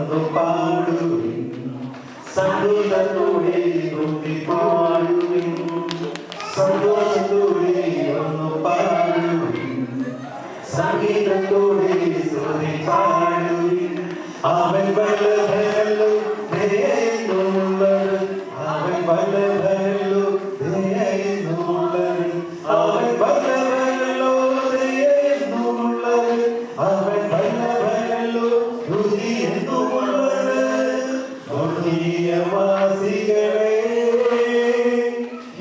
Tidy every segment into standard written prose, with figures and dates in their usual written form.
വന്നു പാടുവിൻ സന്തോഷത്തോടെ കൊട്ടി പാടുവിൻ സന്തോഷത്തോടെ വന്നു പാടുവിൻ സംഗീതത്തോടെ സ്തുതി പാടുവിൻ അവൻ വല്ലഭനല്ലോ ദയയെന്നുള്ളത് അവൻ വല്ലഭനല്ലോ ദയയെന്നുള്ളത് അവൻ വല്ലഭനല്ലോ ദയയെന്നുള്ളത് അവൻ വല്ലഭനല്ലോ സ്തുതി എന്നുള്ളത് സ്വർഗീയവാസികളെ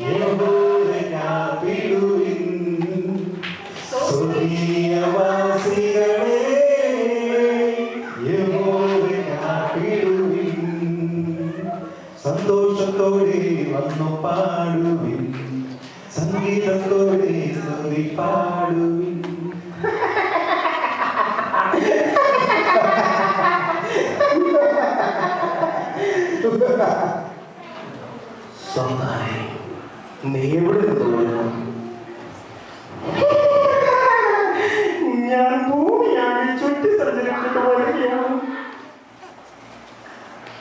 യഹോവയെ കാത്തിടുവിൻ സ്വർഗീയവാസികളെ യഹോവയെ കാത്തിടുവിൻ സന്തോഷത്തോടെ വന്നു പാടുവിൻ സംഗീതത്തോടെ സ്തുതി പാടുവിൻ സ്വന്തമായി നീ എവിടെ നിന്ന് ഞാൻ ഭൂമിയാണ് ചുറ്റി സഞ്ചരിച്ചിട്ട് വരികയാണ്.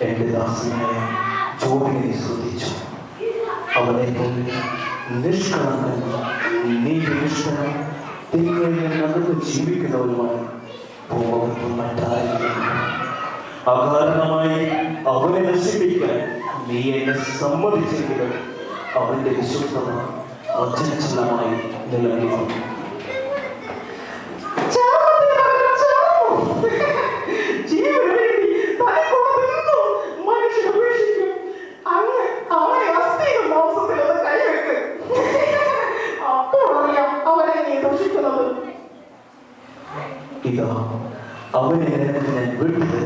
എന്റെ ദാസനായ ജോബിനെ ശ്രദ്ധിച്ചു അവനെ പോലെ നിഷ്കളങ്കൻ നീതിനിഷ്ഠനും തിന്മയിൽ നടന്ന് ജീവിക്കുന്നവരുമായി ഭൂമുഖത്ത് മറ്റാരില്ല അകാരണമായി അവനെ നശിപ്പിക്കാൻ നീ എന്നെ സമ്മതിച്ചെങ്കിലും അവന്റെ വിശ്വസ്തത അചഞ്ചലമായി നിലനിൽക്കുന്നു. ഇതാ അവനെ നിനക്ക് ഞാൻ വിട്ടത്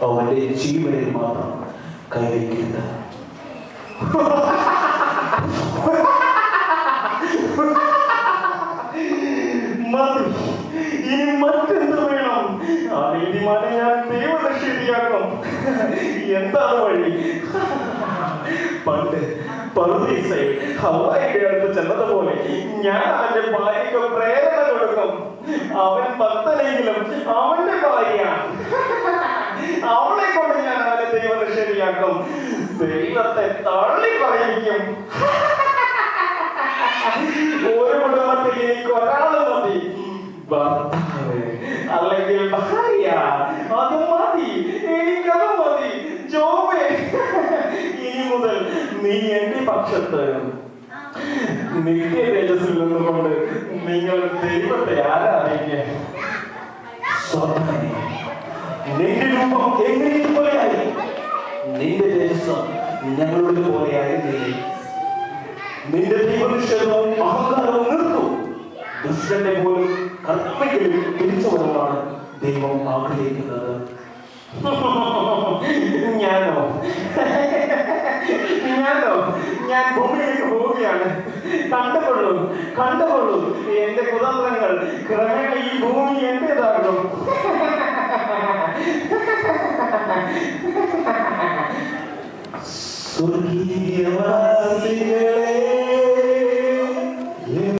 അവന്റെ ജീവനിൽ മാത്രം കൈവയ്ക്കരുത്. ഇനി മറ്റെന്ത് വേണം? ആ നീതിമാനെ ഞാൻ ദൈവത്തെ ശരിയാക്കും. എന്താണ് വഴി? പണ്ട് പറുദീസയിൽ ഹവ്വായുടെ അടുത്ത് ചെന്നതുപോലെ ഞാൻ അവന്റെ ഭാര്യയ്ക്ക് പ്രേരണ കൊടുക്കും. അവൻ ഭക്തനെങ്കിലും അവന്റെ ഭാര്യ, അവളെ കൊണ്ട് ഞാൻ അവന്റെ ദൈവത്തെ ശരിയാക്കും. ദൈവത്തെ തള്ളി പറയിക്കും. ഒരു കുടുംബത്തിൽ എനിക്ക് ഒരാള് മതി, ഭർത്താവ് അല്ലെങ്കിൽ ഭാര്യ. അത് മതി, എനിക്കത് മതി. ജോബേ, ഇനി മുതൽ നീ എന്റെ പക്ഷത്ത്. നിന്റെ തേജസ്സിൽ നിന്നുകൊണ്ട് നിങ്ങൾ ദൈവത്തെ ആരാധിക്കുക. നിന്റെ രൂപം എങ്ങനെ പോലെയായി? നിന്റെ തേജസ് ഞങ്ങളുടെ പോലെയായിരുന്നില്ലേ? നിന്റെ ദൈവനിഷേധവും അഹങ്കാരവും നിർത്തും. ദുഷ്ടന്റെ പോലും കർമ്മയിൽ തിരിച്ചു വരവാണ് ദൈവം ആഗ്രഹിക്കുന്നത്. ഞാനോ ഞാൻ ഭൂമിയിലേക്ക് പോവുകയാണ്. കണ്ടുകൊള്ളൂ എന്റെ കുതന്ത്രങ്ങൾ. ക്രമേണ ഈ ഭൂമി എന്റേതാകും. സ്വർഗീയവാസികളെ